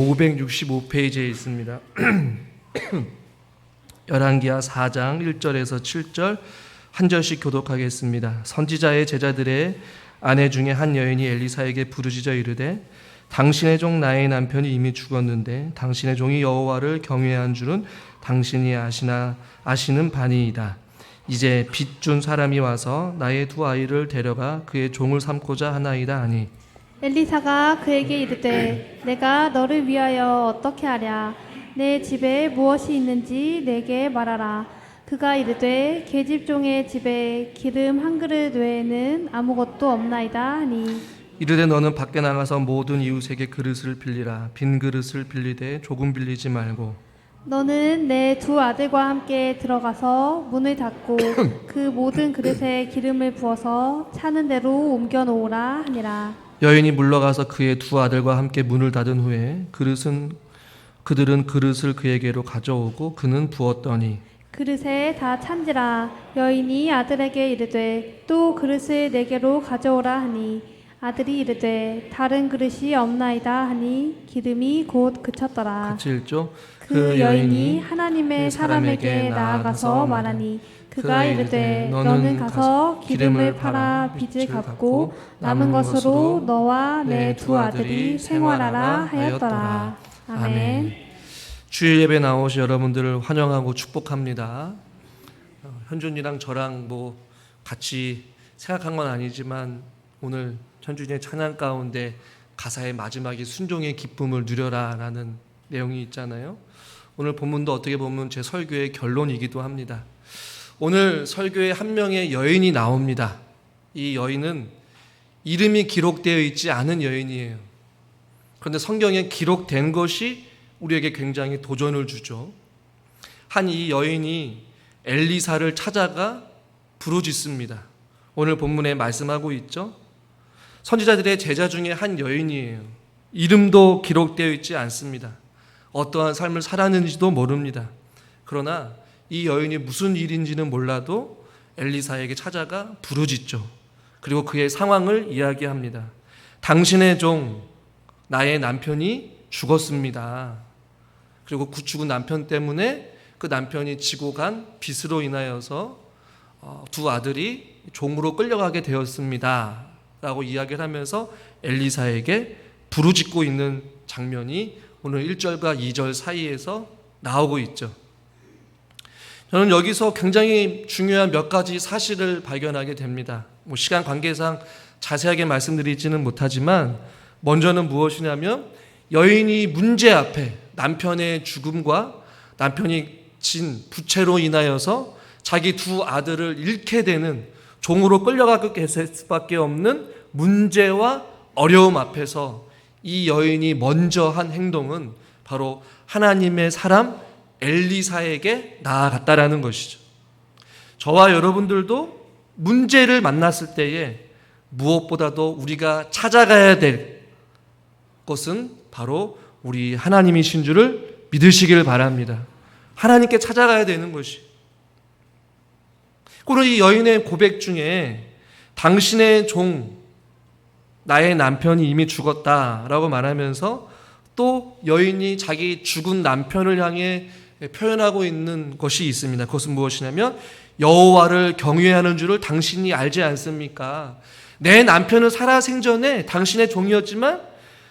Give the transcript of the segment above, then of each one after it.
565페이지에 있습니다. 열왕기하 4장 1절에서 7절 한 절씩 교독하겠습니다. 선지자의 제자들의 아내 중에 한 여인이 엘리사에게 부르짖어 이르되 당신의 종 나의 남편이 이미 죽었는데 당신의 종이 여호와를 경외한 줄은 당신이 아시는 바니이다. 이제 빚 준 사람이 와서 나의 두 아이를 데려가 그의 종을 삼고자 하나이다 하니 엘리사가 그에게 이르되 내가 너를 위하여 어떻게 하랴. 내 집에 무엇이 있는지 내게 말하라. 그가 이르되 계집종의 집에 기름 한 그릇 외에는 아무것도 없나이다 하니 이르되 너는 밖에 나가서 모든 이웃에게 그릇을 빌리라. 빈 그릇을 빌리되 조금 빌리지 말고 너는 내 두 아들과 함께 들어가서 문을 닫고 그 모든 그릇에 기름을 부어서 차는 대로 옮겨 놓으라 하니라. 여인이 물러가서 그의 두 아들과 함께 문을 닫은 후에 그들은 그릇을 그에게로 가져오고 그는 부었더니 그릇에 다 찬지라. 여인이 아들에게 이르되 또 그릇을 내게로 가져오라 하니 아들이 이르되 다른 그릇이 없나이다 하니 기름이 곧 그쳤더라. 같이 읽죠. 그 여인이 하나님의 사람에게 나아가서 말하니 그가 이르되 너는 가서 기름을 팔아 빚을 갚고 남은 것으로 너와 내 두 아들이 생활하라 하였더라. 아멘. 주일 예배 나오신 여러분들을 환영하고 축복합니다. 현준이랑 저랑 같이 생각한 건 아니지만 오늘 현준이의 찬양 가운데 가사의 마지막에 순종의 기쁨을 누려라 라는 내용이 있잖아요. 오늘 본문도 어떻게 보면 제 설교의 결론이기도 합니다. 오늘 설교에 한 명의 여인이 나옵니다. 이 여인은 이름이 기록되어 있지 않은 여인이에요. 그런데 성경에 기록된 것이 우리에게 굉장히 도전을 주죠. 한 이 여인이 엘리사를 찾아가 부르짖습니다. 오늘 본문에 말씀하고 있죠. 선지자들의 제자 중에 한 여인이에요. 이름도 기록되어 있지 않습니다. 어떠한 삶을 살았는지도 모릅니다. 그러나 이 여인이 무슨 일인지는 몰라도 엘리사에게 찾아가 부르짖죠. 그리고 그의 상황을 이야기합니다. 당신의 종 나의 남편이 죽었습니다. 그리고 죽은 남편 때문에 그 남편이 지고 간 빚으로 인하여서 두 아들이 종으로 끌려가게 되었습니다 라고 이야기를 하면서 엘리사에게 부르짖고 있는 장면이 오늘 1절과 2절 사이에서 나오고 있죠. 저는 여기서 굉장히 중요한 몇 가지 사실을 발견하게 됩니다. 시간 관계상 자세하게 말씀드리지는 못하지만 먼저는 무엇이냐면 여인이 문제 앞에 남편의 죽음과 남편이 진 부채로 인하여서 자기 두 아들을 잃게 되는 종으로 끌려가게 될 수밖에 없는 문제와 어려움 앞에서 이 여인이 먼저 한 행동은 바로 하나님의 사람 엘리사에게 나아갔다라는 것이죠. 저와 여러분들도 문제를 만났을 때에 무엇보다도 우리가 찾아가야 될 것은 바로 우리 하나님이신 줄을 믿으시길 바랍니다. 하나님께 찾아가야 되는 것이. 그리고 이 여인의 고백 중에 당신의 종 나의 남편이 이미 죽었다라고 말하면서 또 여인이 자기 죽은 남편을 향해 표현하고 있는 것이 있습니다. 그것은 무엇이냐면 여호와를 경외하는 줄을 당신이 알지 않습니까? 내 남편은 살아생전에 당신의 종이었지만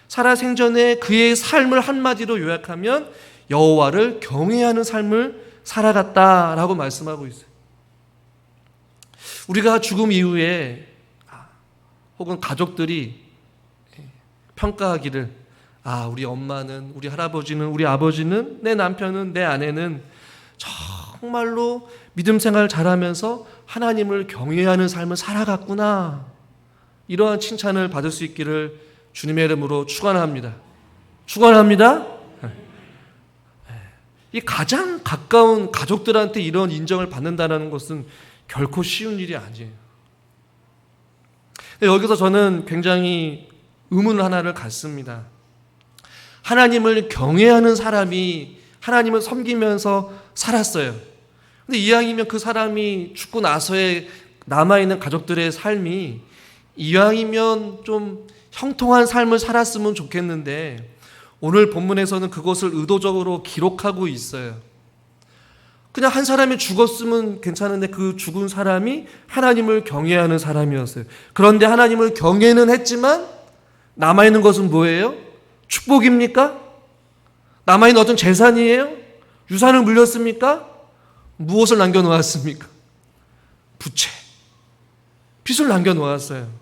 살아생전에 그의 삶을 한마디로 요약하면 여호와를 경외하는 삶을 살아갔다라고 말씀하고 있어요. 우리가 죽음 이후에 혹은 가족들이 평가하기를 우리 엄마는, 우리 할아버지는, 우리 아버지는, 내 남편은, 내 아내는 정말로 믿음 생활을 잘하면서 하나님을 경외하는 삶을 살아갔구나. 이러한 칭찬을 받을 수 있기를 주님의 이름으로 축원합니다. 축원합니다. 이 가장 가까운 가족들한테 이런 인정을 받는다는 것은 결코 쉬운 일이 아니에요. 여기서 저는 굉장히 의문 하나를 갖습니다. 하나님을 경외하는 사람이 하나님을 섬기면서 살았어요. 근데 이왕이면 그 사람이 죽고 나서의 남아있는 가족들의 삶이 이왕이면 좀 형통한 삶을 살았으면 좋겠는데 오늘 본문에서는 그것을 의도적으로 기록하고 있어요. 그냥 한 사람이 죽었으면 괜찮은데 그 죽은 사람이 하나님을 경외하는 사람이었어요. 그런데 하나님을 경외는 했지만 남아있는 것은 뭐예요? 축복입니까? 남아있는 어떤 재산이에요? 유산을 물렸습니까? 무엇을 남겨놓았습니까? 부채, 빚을 남겨놓았어요.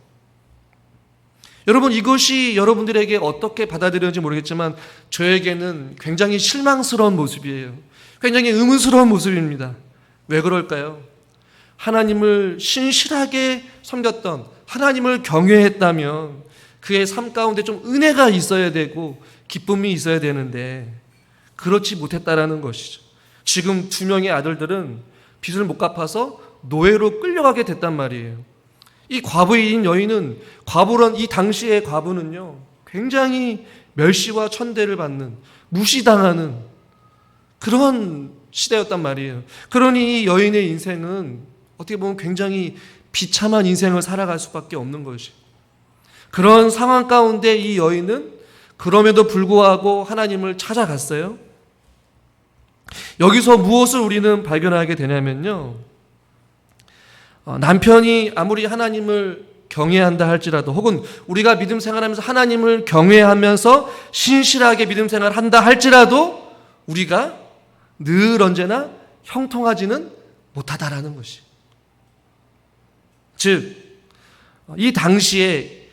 여러분, 이것이 여러분들에게 어떻게 받아들여는지 모르겠지만 저에게는 굉장히 실망스러운 모습이에요. 굉장히 의문스러운 모습입니다. 왜 그럴까요? 하나님을 신실하게 섬겼던, 하나님을 경외했다면 그의 삶 가운데 좀 은혜가 있어야 되고 기쁨이 있어야 되는데 그렇지 못했다라는 것이죠. 지금 두 명의 아들들은 빚을 못 갚아서 노예로 끌려가게 됐단 말이에요. 이 과부인 여인은, 과부란 이 당시의 과부는요, 굉장히 멸시와 천대를 받는, 무시당하는 그런 시대였단 말이에요. 그러니 이 여인의 인생은 어떻게 보면 굉장히 비참한 인생을 살아갈 수밖에 없는 것이. 그런 상황 가운데 이 여인은 그럼에도 불구하고 하나님을 찾아갔어요. 여기서 무엇을 우리는 발견하게 되냐면요, 남편이 아무리 하나님을 경외한다 할지라도, 혹은 우리가 믿음 생활하면서 하나님을 경외하면서 신실하게 믿음 생활한다 할지라도 우리가 늘 언제나 형통하지는 못하다라는 것이. 즉, 이 당시에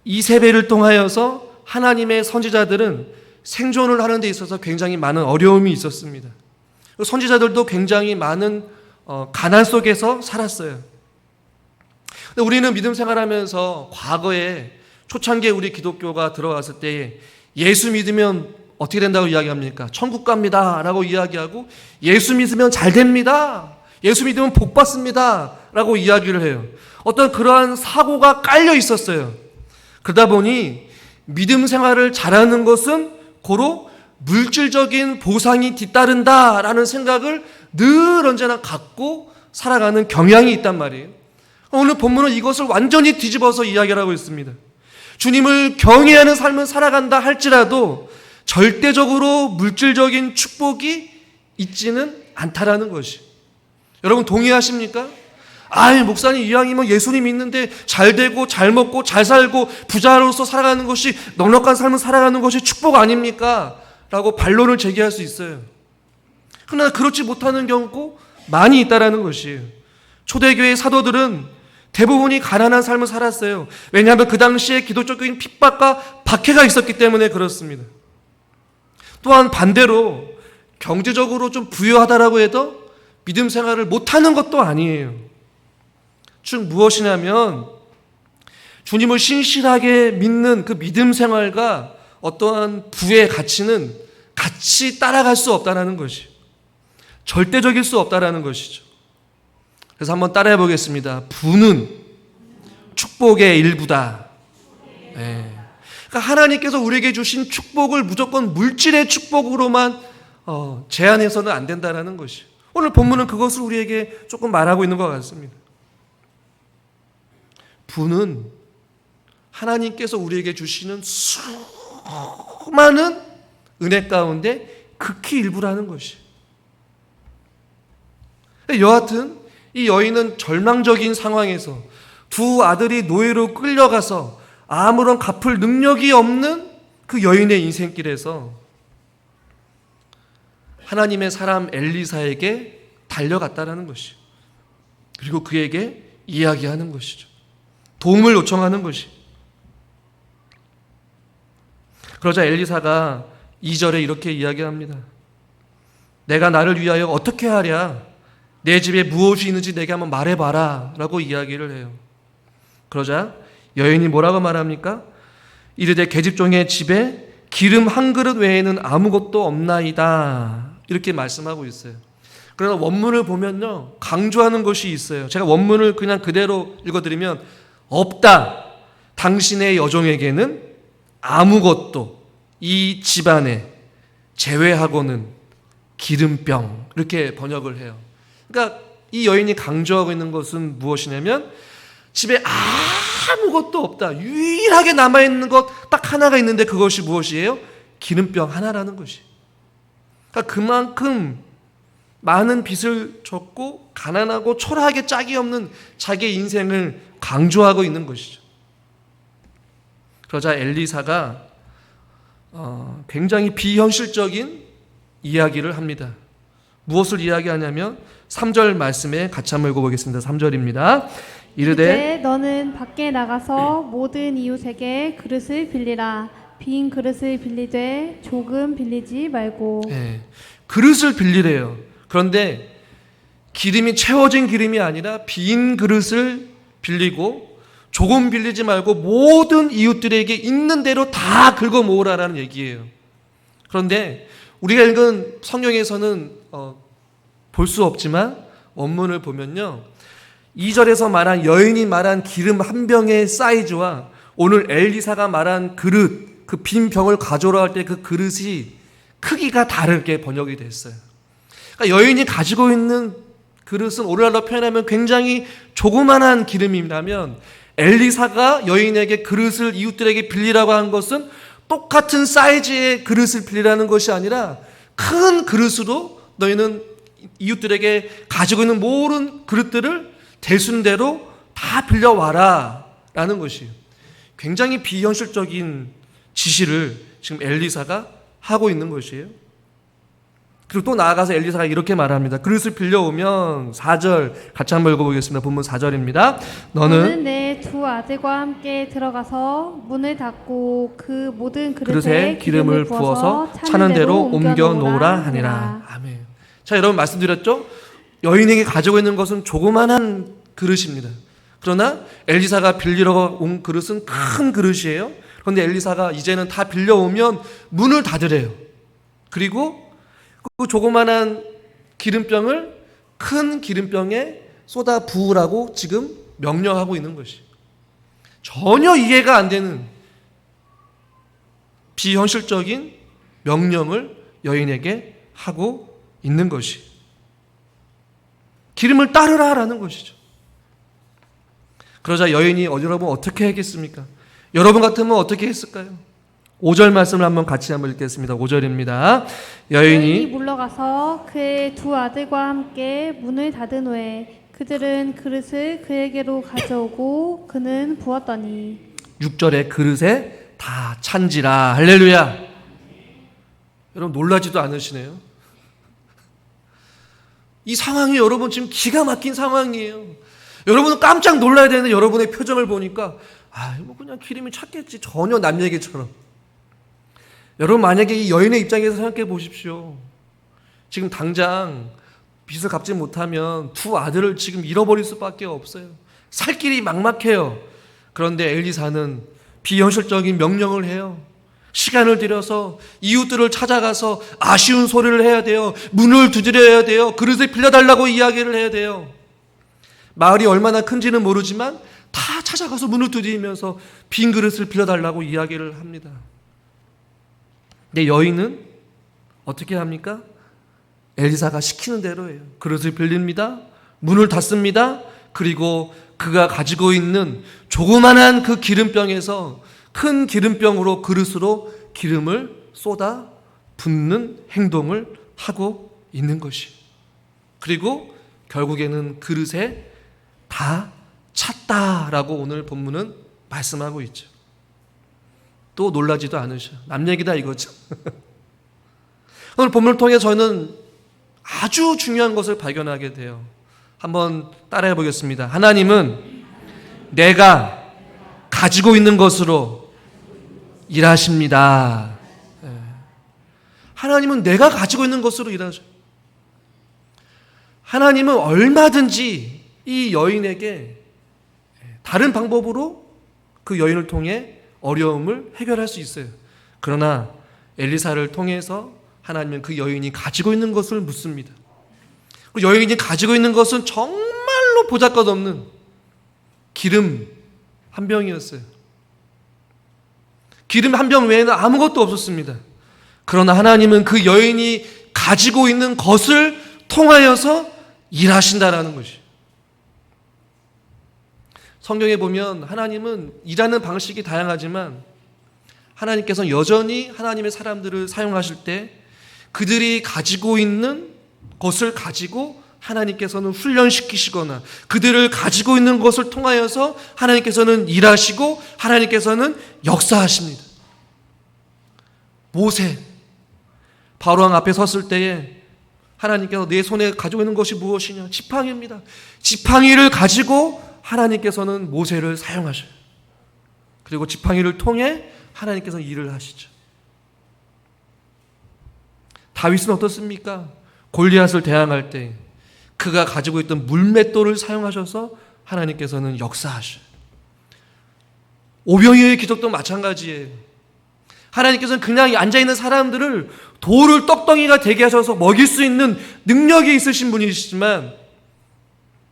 이세벨을 통하여서 하나님의 선지자들은 생존을 하는 데 있어서 굉장히 많은 어려움이 있었습니다. 선지자들도 굉장히 많은 가난 속에서 살았어요. 근데 우리는 믿음 생활하면서 과거에 초창기에 우리 기독교가 들어왔을 때 예수 믿으면 어떻게 된다고 이야기합니까? 천국 갑니다 라고 이야기하고, 예수 믿으면 잘 됩니다, 예수 믿으면 복 받습니다 라고 이야기를 해요. 어떤 그러한 사고가 깔려 있었어요. 그러다 보니 믿음 생활을 잘하는 것은 고로 물질적인 보상이 뒤따른다라는 생각을 늘 언제나 갖고 살아가는 경향이 있단 말이에요. 오늘 본문은 이것을 완전히 뒤집어서 이야기를 하고 있습니다. 주님을 경외하는 삶을 살아간다 할지라도 절대적으로 물질적인 축복이 있지는 않다라는 것이. 여러분 동의하십니까? 목사님 이왕이면 예수님 믿는데 잘 되고 잘 먹고 잘 살고 부자로서 살아가는 것이, 넉넉한 삶을 살아가는 것이 축복 아닙니까? 라고 반론을 제기할 수 있어요. 그러나 그렇지 못하는 경우도 많이 있다라는 것이에요. 초대교회 사도들은 대부분이 가난한 삶을 살았어요. 왜냐하면 그 당시에 기독적인 핍박과 박해가 있었기 때문에 그렇습니다. 또한 반대로 경제적으로 좀 부유하다라고 해도 믿음 생활을 못하는 것도 아니에요. 즉 무엇이냐면 주님을 신실하게 믿는 그 믿음 생활과 어떠한 부의 가치는 같이 따라갈 수 없다는 것이, 절대적일 수 없다는 것이죠. 그래서 한번 따라해 보겠습니다. 부는 축복의 일부다. 네. 그러니까 하나님께서 우리에게 주신 축복을 무조건 물질의 축복으로만 제한해서는 안 된다는 것이. 오늘 본문은 그것을 우리에게 조금 말하고 있는 것 같습니다. 부는 하나님께서 우리에게 주시는 수많은 은혜 가운데 극히 일부라는 것이. 여하튼 이 여인은 절망적인 상황에서 두 아들이 노예로 끌려가서 아무런 갚을 능력이 없는 그 여인의 인생길에서 하나님의 사람 엘리사에게 달려갔다라는 것이. 그리고 그에게 이야기하는 것이죠. 도움을 요청하는 것이. 그러자 엘리사가 2절에 이렇게 이야기합니다. 내가 나를 위하여 어떻게 하랴? 내 집에 무엇이 있는지 내게 한번 말해봐라 라고 이야기를 해요. 그러자 여인이 뭐라고 말합니까? 이르되 계집종의 집에 기름 한 그릇 외에는 아무것도 없나이다, 이렇게 말씀하고 있어요. 그러나 원문을 보면요, 강조하는 것이 있어요. 제가 원문을 그냥 그대로 읽어드리면, 없다, 당신의 여종에게는 아무것도 이 집안에 제외하고는 기름병, 이렇게 번역을 해요. 그러니까 이 여인이 강조하고 있는 것은 무엇이냐면 집에 아무것도 없다, 유일하게 남아있는 것 딱 하나가 있는데 그것이 무엇이에요? 기름병 하나라는 것이. 그러니까 그만큼 많은 빚을 졌고 가난하고 초라하게 짝이 없는 자기의 인생을 강조하고 있는 것이죠. 그러자 엘리사가 굉장히 비현실적인 이야기를 합니다. 무엇을 이야기하냐면 3절 말씀에 같이 한번 읽어보겠습니다. 3절입니다. 이르되 너는 밖에 나가서 모든 이웃에게 그릇을 빌리라. 빈 그릇을 빌리되 조금 빌리지 말고. 그릇을 빌리래요. 그런데 기름이 채워진 기름이 아니라 빈 그릇을 빌리고 조금 빌리지 말고 모든 이웃들에게 있는 대로 다 긁어 모으라라는 얘기예요. 그런데 우리가 읽은 성경에서는 볼 수 없지만 원문을 보면요, 2절에서 말한 여인이 말한 기름 한 병의 사이즈와 오늘 엘리사가 말한 그릇, 그 빈 병을 가져오라 할 때 그 그릇이 크기가 다르게 번역이 됐어요. 그러니까 여인이 가지고 있는 그릇은 오늘날로 표현하면 굉장히 조그만한 기름이라면 엘리사가 여인에게 그릇을 이웃들에게 빌리라고 한 것은 똑같은 사이즈의 그릇을 빌리라는 것이 아니라 큰 그릇으로 너희는 이웃들에게 가지고 있는 모든 그릇들을 대순대로 다 빌려와라 라는 것이에요. 굉장히 비현실적인 지시를 지금 엘리사가 하고 있는 것이에요. 그리고 또 나아가서 엘리사가 이렇게 말합니다. 그릇을 빌려오면 4절 같이 한번 읽어보겠습니다. 본문 4절입니다. 너는 내 두 아들과 함께 들어가서 문을 닫고 그 모든 그릇에 기름을 부어서 차는 대로 옮겨 놓으라 하니라. 아멘. 자, 여러분 말씀드렸죠? 여인에게 가지고 있는 것은 조그만한 그릇입니다. 그러나 엘리사가 빌리러 온 그릇은 큰 그릇이에요. 그런데 엘리사가 이제는 다 빌려오면 문을 닫으래요. 그리고 그 조그만한 기름병을 큰 기름병에 쏟아 부으라고 지금 명령하고 있는 것이. 전혀 이해가 안 되는 비현실적인 명령을 여인에게 하고 있는 것이. 기름을 따르라라는 것이죠. 그러자 여인이 여러분 어떻게 하겠습니까? 여러분 같으면 어떻게 했을까요? 5절 말씀을 같이 한번 읽겠습니다. 5절입니다. 여인이 물러가서 그의 두 아들과 함께 문을 닫은 후에 그들은 그릇을 그에게로 가져오고 그는 부었더니 6절에 그릇에 다 찬지라. 할렐루야. 여러분 놀라지도 않으시네요. 이 상황이 여러분 지금 기가 막힌 상황이에요. 여러분은 깜짝 놀라야 되는데 여러분의 표정을 보니까 뭐 그냥 기름이 찼겠지. 전혀 남 얘기처럼. 여러분 만약에 이 여인의 입장에서 생각해 보십시오. 지금 당장 빚을 갚지 못하면 두 아들을 지금 잃어버릴 수밖에 없어요. 살 길이 막막해요. 그런데 엘리사는 비현실적인 명령을 해요. 시간을 들여서 이웃들을 찾아가서 아쉬운 소리를 해야 돼요. 문을 두드려야 돼요. 그릇을 빌려달라고 이야기를 해야 돼요. 마을이 얼마나 큰지는 모르지만 다 찾아가서 문을 두드리면서 빈 그릇을 빌려달라고 이야기를 합니다. 근데 여인은 어떻게 합니까? 엘리사가 시키는 대로 해요. 그릇을 빌립니다. 문을 닫습니다. 그리고 그가 가지고 있는 조그만한 그 기름병에서 큰 기름병으로 그릇으로 기름을 쏟아 붓는 행동을 하고 있는 것이. 그리고 결국에는 그릇에 다 찼다라고 오늘 본문은 말씀하고 있죠. 또 놀라지도 않으셔. 남 얘기다 이거죠. 오늘 본문을 통해 저는 아주 중요한 것을 발견하게 돼요. 한번 따라해 보겠습니다. 하나님은 내가 가지고 있는 것으로 일하십니다. 하나님은 내가 가지고 있는 것으로 일하셔요. 하나님은 얼마든지 이 여인에게 다른 방법으로 그 여인을 통해 어려움을 해결할 수 있어요. 그러나 엘리사를 통해서 하나님은 그 여인이 가지고 있는 것을 묻습니다. 그 여인이 가지고 있는 것은 정말로 보잘것없는 기름 한 병이었어요. 기름 한 병 외에는 아무것도 없었습니다. 그러나 하나님은 그 여인이 가지고 있는 것을 통하여서 일하신다라는 것이. 성경에 보면 하나님은 일하는 방식이 다양하지만 하나님께서는 여전히 하나님의 사람들을 사용하실 때 그들이 가지고 있는 것을 가지고 하나님께서는 훈련시키시거나 그들을 가지고 있는 것을 통하여서 하나님께서는 일하시고 하나님께서는 역사하십니다. 모세, 바로왕 앞에 섰을 때에 하나님께서 내 손에 가지고 있는 것이 무엇이냐? 지팡이입니다. 지팡이를 가지고 하나님께서는 모세를 사용하셔요. 그리고 지팡이를 통해 하나님께서 일을 하시죠. 다윗은 어떻습니까? 골리앗을 대항할 때 그가 가지고 있던 물맷돌을 사용하셔서 하나님께서는 역사하셔요. 오병이어의 기적도 마찬가지예요. 하나님께서는 그냥 앉아있는 사람들을 돌을 떡덩이가 되게 하셔서 먹일 수 있는 능력이 있으신 분이시지만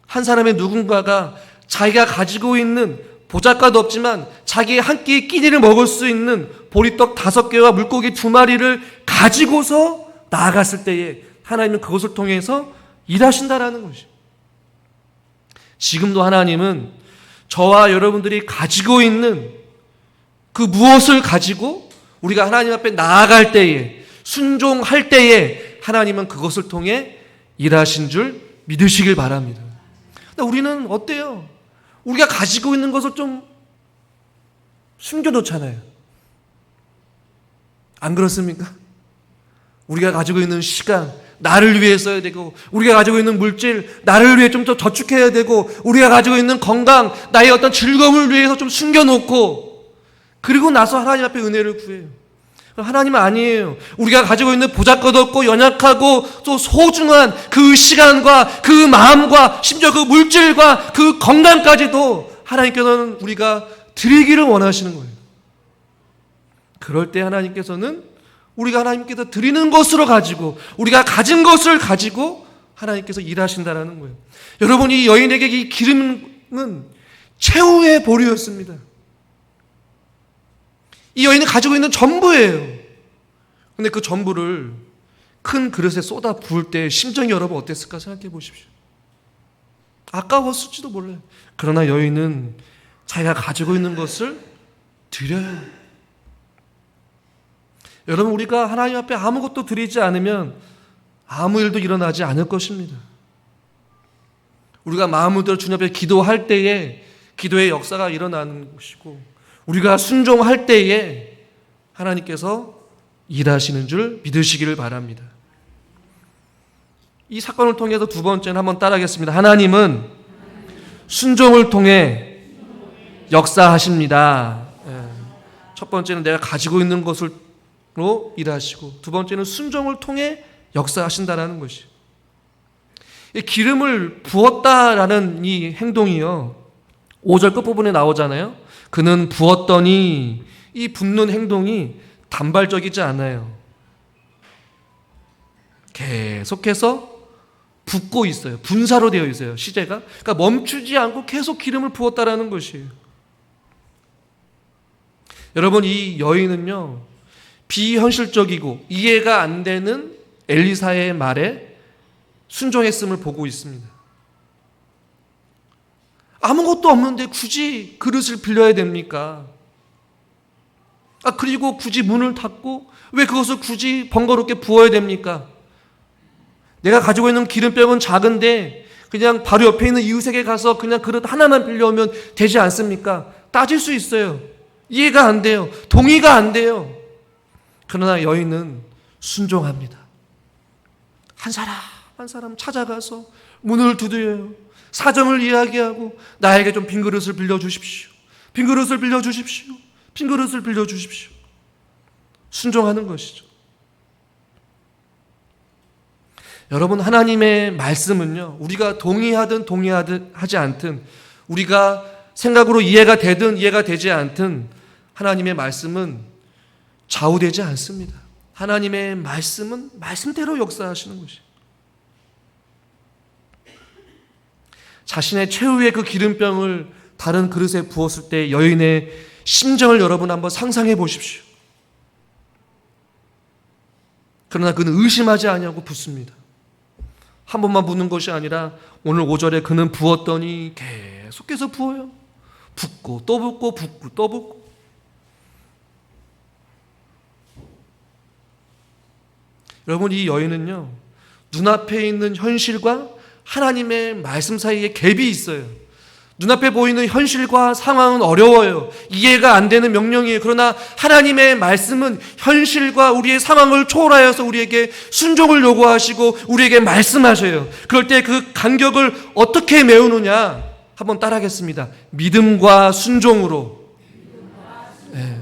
한 사람의 누군가가 자기가 가지고 있는 보잘것도 없지만 자기의 한 끼의 끼니를 먹을 수 있는 보리떡 5개와 물고기 2마리를 가지고서 나아갔을 때에 하나님은 그것을 통해서 일하신다라는 것이죠. 지금도 하나님은 저와 여러분들이 가지고 있는 그 무엇을 가지고 우리가 하나님 앞에 나아갈 때에 순종할 때에 하나님은 그것을 통해 일하신 줄 믿으시길 바랍니다. 근데 우리는 어때요? 우리가 가지고 있는 것을 좀 숨겨놓잖아요. 안 그렇습니까? 우리가 가지고 있는 시간, 나를 위해 써야 되고, 우리가 가지고 있는 물질, 나를 위해 좀 더 저축해야 되고, 우리가 가지고 있는 건강, 나의 어떤 즐거움을 위해서 좀 숨겨놓고, 그리고 나서 하나님 앞에 은혜를 구해요. 하나님은 아니에요. 우리가 가지고 있는 보잘것없고 연약하고 또 소중한 그 시간과 그 마음과 심지어 그 물질과 그 건강까지도 하나님께서는 우리가 드리기를 원하시는 거예요. 그럴 때 하나님께서는 우리가 하나님께서 드리는 것으로 가지고 우리가 가진 것을 가지고 하나님께서 일하신다라는 거예요. 여러분, 이 여인에게 이 기름은 최후의 보리였습니다. 이 여인이 가지고 있는 전부예요. 근데 그 전부를 큰 그릇에 쏟아 부을 때 심정이 여러분 어땠을까 생각해 보십시오. 아까웠을지도 몰라요. 그러나 여인은 자기가 가지고 있는 것을 드려요. 여러분, 우리가 하나님 앞에 아무것도 드리지 않으면 아무 일도 일어나지 않을 것입니다. 우리가 마음을 들어 주님 앞에 기도할 때에 기도의 역사가 일어나는 것이고, 우리가 순종할 때에 하나님께서 일하시는 줄 믿으시기를 바랍니다. 이 사건을 통해서 두 번째는 한번 따라하겠습니다. 하나님은 순종을 통해 역사하십니다. 첫 번째는 내가 가지고 있는 것으로 일하시고, 두 번째는 순종을 통해 역사하신다는 것이. 기름을 부었다라는 이 행동이요, 5절 끝부분에 나오잖아요. 그는 부었더니, 이 붓는 행동이 단발적이지 않아요. 계속해서 붓고 있어요. 분사로 되어 있어요, 시제가. 그러니까 멈추지 않고 계속 기름을 부었다라는 것이에요. 여러분, 이 여인은요, 비현실적이고 이해가 안 되는 엘리사의 말에 순종했음을 보고 있습니다. 아무것도 없는데 굳이 그릇을 빌려야 됩니까? 그리고 굳이 문을 닫고 왜 그것을 굳이 번거롭게 부어야 됩니까? 내가 가지고 있는 기름병은 작은데 그냥 바로 옆에 있는 이웃에게 가서 그냥 그릇 하나만 빌려오면 되지 않습니까? 따질 수 있어요. 이해가 안 돼요. 동의가 안 돼요. 그러나 여인은 순종합니다. 한 사람 찾아가서 문을 두드려요. 사정을 이야기하고 나에게 좀 빈 그릇을 빌려주십시오. 빈 그릇을 빌려주십시오. 빈 그릇을 빌려주십시오. 순종하는 것이죠. 여러분, 하나님의 말씀은요, 우리가 동의하든 동의하지 않든, 우리가 생각으로 이해가 되든 이해가 되지 않든 하나님의 말씀은 좌우되지 않습니다. 하나님의 말씀은 말씀대로 역사하시는 것이에요. 자신의 최후의 그 기름병을 다른 그릇에 부었을 때 여인의 심정을 여러분 한번 상상해 보십시오. 그러나 그는 의심하지 아니하고 붓습니다. 한 번만 붓는 것이 아니라 오늘 5절에 그는 부었더니 계속해서 부어요. 붓고 또 붓고 붓고 또 붓고. 여러분, 이 여인은요, 눈앞에 있는 현실과 하나님의 말씀 사이에 갭이 있어요. 눈앞에 보이는 현실과 상황은 어려워요. 이해가 안 되는 명령이에요. 그러나 하나님의 말씀은 현실과 우리의 상황을 초월하여서 우리에게 순종을 요구하시고 우리에게 말씀하셔요. 그럴 때 그 간격을 어떻게 메우느냐? 한번 따라하겠습니다. 믿음과 순종으로. 네,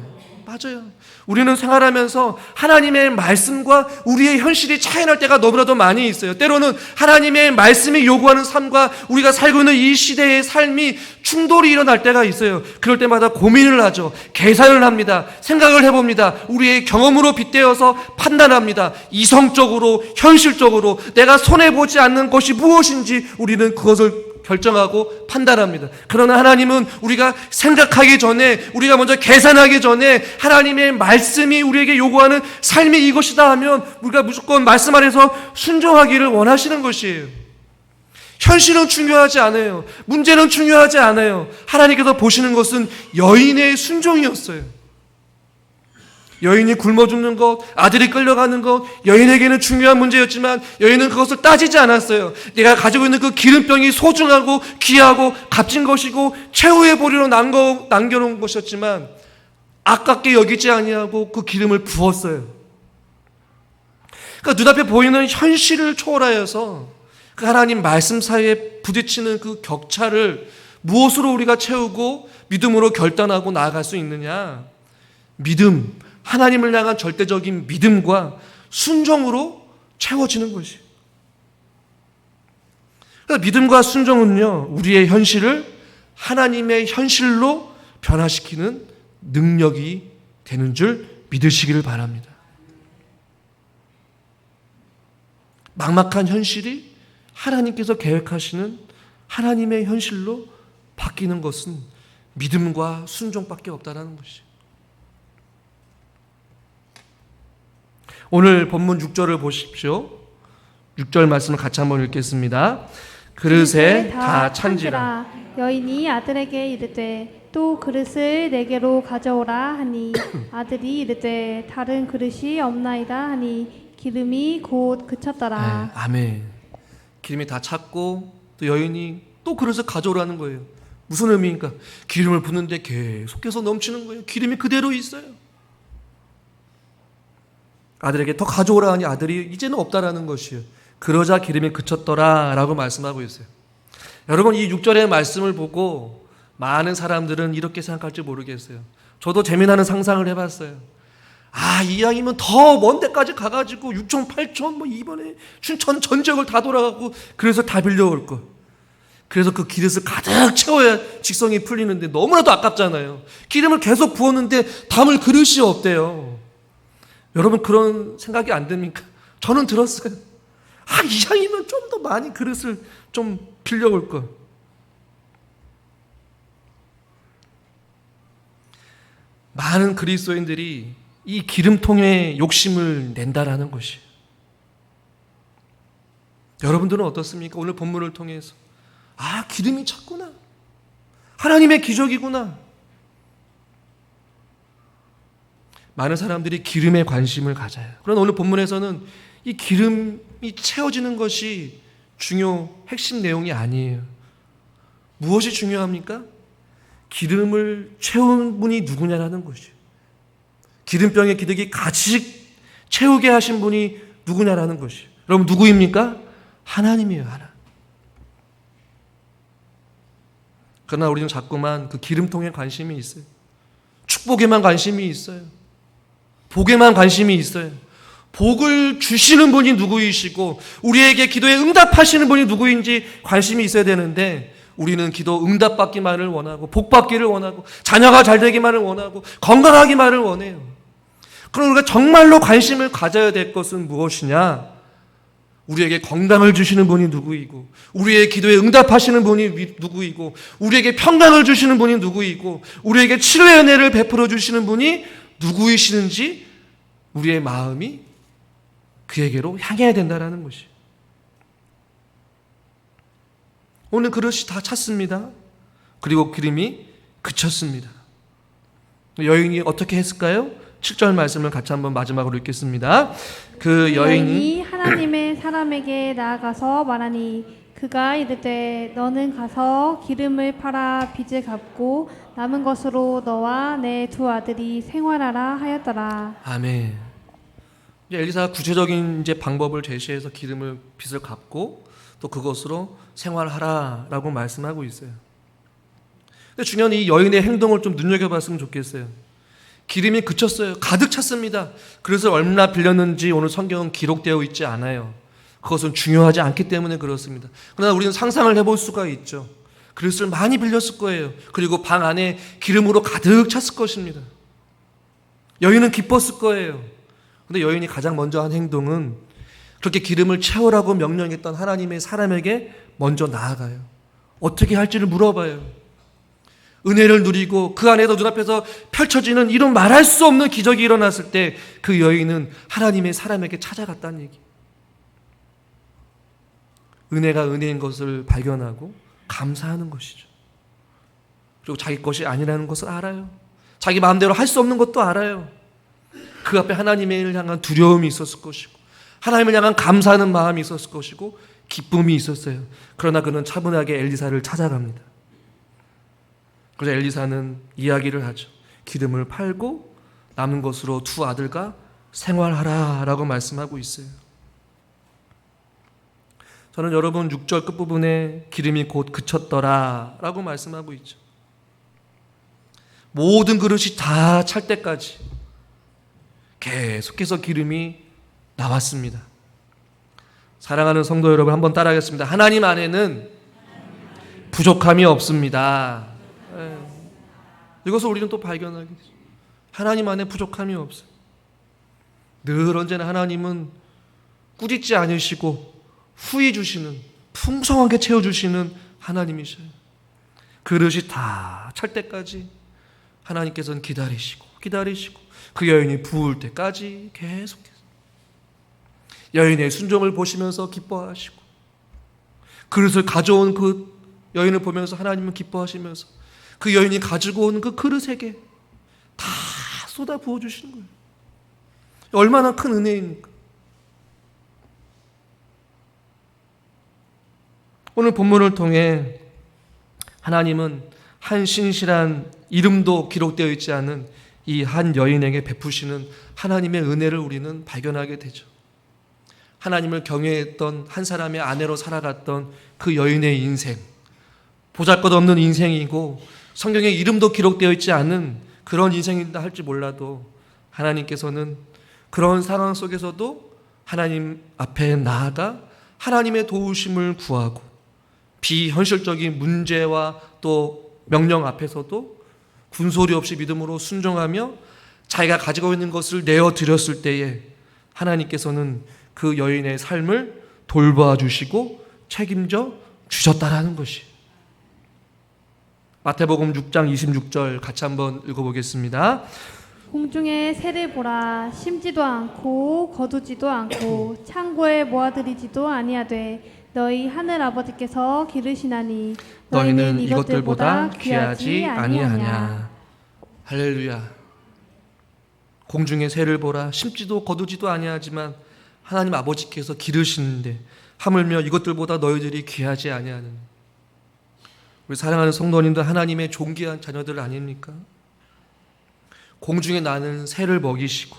맞아요. 우리는 생활하면서 하나님의 말씀과 우리의 현실이 차이날 때가 너무나도 많이 있어요. 때로는 하나님의 말씀이 요구하는 삶과 우리가 살고 있는 이 시대의 삶이 충돌이 일어날 때가 있어요. 그럴 때마다 고민을 하죠. 계산을 합니다. 생각을 해봅니다. 우리의 경험으로 빗대어서 판단합니다. 이성적으로, 현실적으로 내가 손해보지 않는 것이 무엇인지 우리는 그것을 결정하고 판단합니다. 그러나 하나님은 우리가 생각하기 전에, 우리가 먼저 계산하기 전에 하나님의 말씀이 우리에게 요구하는 삶이 이것이다 하면 우리가 무조건 말씀 안에서 순종하기를 원하시는 것이에요. 현실은 중요하지 않아요. 문제는 중요하지 않아요. 하나님께서 보시는 것은 여인의 순종이었어요. 여인이 굶어 죽는 것, 아들이 끌려가는 것, 여인에게는 중요한 문제였지만 여인은 그것을 따지지 않았어요. 내가 가지고 있는 그 기름병이 소중하고 귀하고 값진 것이고 최후의 보리로 남겨놓은 것이었지만 아깝게 여기지 아니하고 그 기름을 부었어요. 그러니까 눈앞에 보이는 현실을 초월하여서 그 하나님 말씀 사이에 부딪히는 그 격차를 무엇으로 우리가 채우고 믿음으로 결단하고 나아갈 수 있느냐? 믿음, 하나님을 향한 절대적인 믿음과 순종으로 채워지는 것이에요. 그래서 믿음과 순종은요, 우리의 현실을 하나님의 현실로 변화시키는 능력이 되는 줄 믿으시기를 바랍니다. 막막한 현실이 하나님께서 계획하시는 하나님의 현실로 바뀌는 것은 믿음과 순종밖에 없다는 것이에요. 오늘 본문 6절을 보십시오. 6절 말씀을 같이 한번 읽겠습니다. 그릇에 다 찬지라. 여인이 아들에게 이르되 또 그릇을 내게로 가져오라 하니 아들이 이르되 다른 그릇이 없나이다 하니 기름이 곧 그쳤더라. 네, 아멘. 기름이 다 찼고 또 여인이 또 그릇을 가져오라는 거예요. 무슨 의미입니까? 기름을 붓는데 계속해서 넘치는 거예요. 기름이 그대로 있어요. 아들에게 더 가져오라 하니 아들이 이제는 없다라는 것이에요. 그러자 기름이 그쳤더라 라고 말씀하고 있어요. 여러분, 이 6절의 말씀을 보고 많은 사람들은 이렇게 생각할지 모르겠어요. 저도 재미나는 상상을 해봤어요. 이왕이면 더 먼 데까지 가가지고 6천, 8천, 이번에 춘천 전적을 다 돌아가고 그래서 다 빌려올 걸. 그래서 그 기름을 가득 채워야 직성이 풀리는데 너무나도 아깝잖아요. 기름을 계속 부었는데 담을 그릇이 없대요. 여러분, 그런 생각이 안 듭니까? 저는 들었어요. 이왕이면 좀 더 많이 그릇을 좀 빌려올 걸. 많은 그리스도인들이 이 기름통에 욕심을 낸다라는 것이에요. 여러분들은 어떻습니까? 오늘 본문을 통해서 기름이 찼구나. 하나님의 기적이구나. 많은 사람들이 기름에 관심을 가져요. 그러나 오늘 본문에서는 이 기름이 채워지는 것이 핵심 내용이 아니에요. 무엇이 중요합니까? 기름을 채운 분이 누구냐라는 것이에요. 기름병의 기득이 가득 채우게 하신 분이 누구냐라는 것이에요. 여러분, 누구입니까? 하나님이에요. 하나님. 그러나 우리는 자꾸만 그 기름통에 관심이 있어요. 축복에만 관심이 있어요. 복에만 관심이 있어요. 복을 주시는 분이 누구이시고 우리에게 기도에 응답하시는 분이 누구인지 관심이 있어야 되는데 우리는 기도 응답받기만을 원하고 복받기를 원하고 자녀가 잘 되기만을 원하고 건강하기만을 원해요. 그럼 우리가 정말로 관심을 가져야 될 것은 무엇이냐? 우리에게 건강을 주시는 분이 누구이고 우리의 기도에 응답하시는 분이 누구이고 우리에게 평강을 주시는 분이 누구이고 우리에게 치료의 은혜를 베풀어 주시는 분이 누구이시는지 우리의 마음이 그에게로 향해야 된다는 것이. 오늘 그릇이 다 찼습니다. 그리고 기름이 그쳤습니다. 여인이 어떻게 했을까요? 7절 말씀을 같이 한번 마지막으로 읽겠습니다. 그 여인이 하나님의 사람에게 나아가서 말하니 그가 이르되 너는 가서 기름을 팔아 빚을 갚고 남은 것으로 너와 내 두 아들이 생활하라 하였더라. 아멘. 이제 엘리사가 구체적인 이제 방법을 제시해서 기름을 빚을 갚고 또 그것으로 생활하라라고 말씀하고 있어요. 근데 중요한 이 여인의 행동을 좀 눈여겨봤으면 좋겠어요. 기름이 그쳤어요. 가득 찼습니다. 그래서 얼마나 빌렸는지 오늘 성경은 기록되어 있지 않아요. 그것은 중요하지 않기 때문에 그렇습니다. 그러나 우리는 상상을 해볼 수가 있죠. 그릇을 많이 빌렸을 거예요. 그리고 방 안에 기름으로 가득 찼을 것입니다. 여인은 기뻤을 거예요. 근데 여인이 가장 먼저 한 행동은 그렇게 기름을 채우라고 명령했던 하나님의 사람에게 먼저 나아가요. 어떻게 할지를 물어봐요. 은혜를 누리고 그 안에서 눈앞에서 펼쳐지는 이런 말할 수 없는 기적이 일어났을 때 그 여인은 하나님의 사람에게 찾아갔다는 얘기. 은혜가 은혜인 것을 발견하고 감사하는 것이죠. 그리고 자기 것이 아니라는 것을 알아요. 자기 마음대로 할 수 없는 것도 알아요. 그 앞에 하나님을 향한 두려움이 있었을 것이고 하나님을 향한 감사하는 마음이 있었을 것이고 기쁨이 있었어요. 그러나 그는 차분하게 엘리사를 찾아갑니다. 그래서 엘리사는 이야기를 하죠. 기름을 팔고 남은 것으로 두 아들과 생활하라라고 말씀하고 있어요. 저는 여러분 6절 끝부분에 기름이 곧 그쳤더라라고 말씀하고 있죠. 모든 그릇이 다 찰 때까지 계속해서 기름이 나왔습니다. 사랑하는 성도 여러분, 한번 따라하겠습니다. 하나님 안에는 부족함이 없습니다. 이것을 우리는 또 발견하게 되죠. 하나님 안에 부족함이 없어요. 늘 언제나 하나님은 꾸짖지 않으시고 후히 주시는, 풍성하게 채워주시는 하나님이셔요. 그릇이 다 찰 때까지 하나님께서는 기다리시고 그 여인이 부을 때까지 계속해서 여인의 순종을 보시면서 기뻐하시고 그릇을 가져온 그 여인을 보면서 하나님은 기뻐하시면서 그 여인이 가지고 온 그 그릇에게 다 쏟아 부어주시는 거예요. 얼마나 큰 은혜입니까? 오늘 본문을 통해 하나님은 한 신실한 이름도 기록되어 있지 않은 이 한 여인에게 베푸시는 하나님의 은혜를 우리는 발견하게 되죠. 하나님을 경외했던 한 사람의 아내로 살아갔던 그 여인의 인생, 보잘것없는 인생이고 성경에 이름도 기록되어 있지 않은 그런 인생이다 할지 몰라도 하나님께서는 그런 상황 속에서도 하나님 앞에 나아가 하나님의 도우심을 구하고 비현실적인 문제와 또 명령 앞에서도 군소리 없이 믿음으로 순종하며 자기가 가지고 있는 것을 내어드렸을 때에 하나님께서는 그 여인의 삶을 돌봐 주시고 책임져 주셨다라는 것이. 마태복음 6장 26절 같이 한번 읽어보겠습니다. 공중에 새를 보라. 심지도 않고 거두지도 않고 창고에 모아들이지도 아니하되 너희 하늘 아버지께서 기르시나니 너희는 이것들보다 귀하지 아니하냐. 할렐루야. 공중에 새를 보라. 심지도 거두지도 아니하지만 하나님 아버지께서 기르시는데 하물며 이것들보다 너희들이 귀하지 아니하는. 우리 사랑하는 성도님들, 하나님의 존귀한 자녀들 아닙니까? 공중에 나는 새를 먹이시고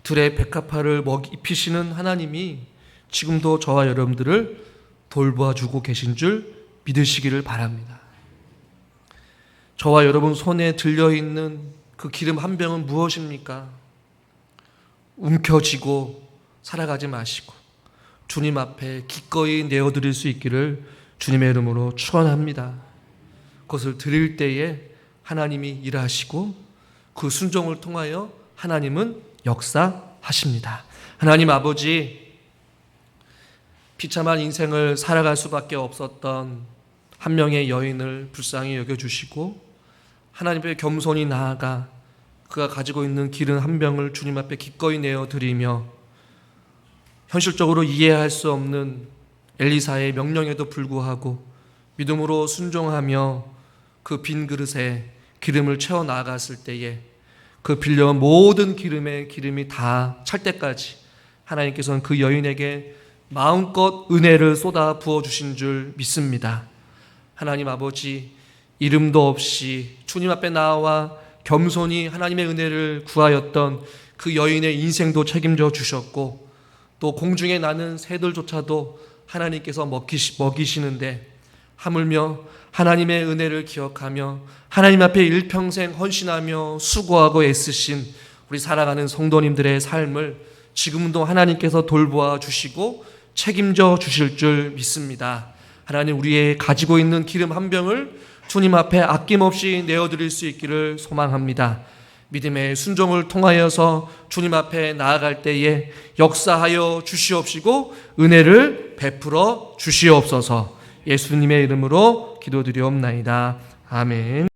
들의 백합화를 입히시는 하나님이 지금도 저와 여러분들을 돌봐주고 계신 줄 믿으시기를 바랍니다. 저와 여러분 손에 들려있는 그 기름 한 병은 무엇입니까? 움켜쥐고 살아가지 마시고 주님 앞에 기꺼이 내어드릴 수 있기를 주님의 이름으로 축원합니다. 그것을 드릴 때에 하나님이 일하시고 그 순종을 통하여 하나님은 역사하십니다. 하나님 아버지, 비참한 인생을 살아갈 수밖에 없었던 한 명의 여인을 불쌍히 여겨주시고 하나님 앞에 겸손히 나아가 그가 가지고 있는 기름 한 병을 주님 앞에 기꺼이 내어드리며 현실적으로 이해할 수 없는 엘리사의 명령에도 불구하고 믿음으로 순종하며 그 빈 그릇에 기름을 채워 나아갔을 때에 그 빌려온 모든 기름이 다 찰 때까지 하나님께서는 그 여인에게 마음껏 은혜를 쏟아 부어주신 줄 믿습니다. 하나님 아버지, 이름도 없이 주님 앞에 나와 겸손히 하나님의 은혜를 구하였던 그 여인의 인생도 책임져 주셨고, 또 공중에 나는 새들조차도 하나님께서 먹이시는데, 하물며 하나님의 은혜를 기억하며 하나님 앞에 일평생 헌신하며 수고하고 애쓰신 우리 살아가는 성도님들의 삶을 지금도 하나님께서 돌보아 주시고 책임져 주실 줄 믿습니다. 하나님, 우리의 가지고 있는 기름 한 병을 주님 앞에 아낌없이 내어드릴 수 있기를 소망합니다. 믿음의 순종을 통하여서 주님 앞에 나아갈 때에 역사하여 주시옵시고 은혜를 베풀어 주시옵소서. 예수님의 이름으로 기도드리옵나이다. 아멘.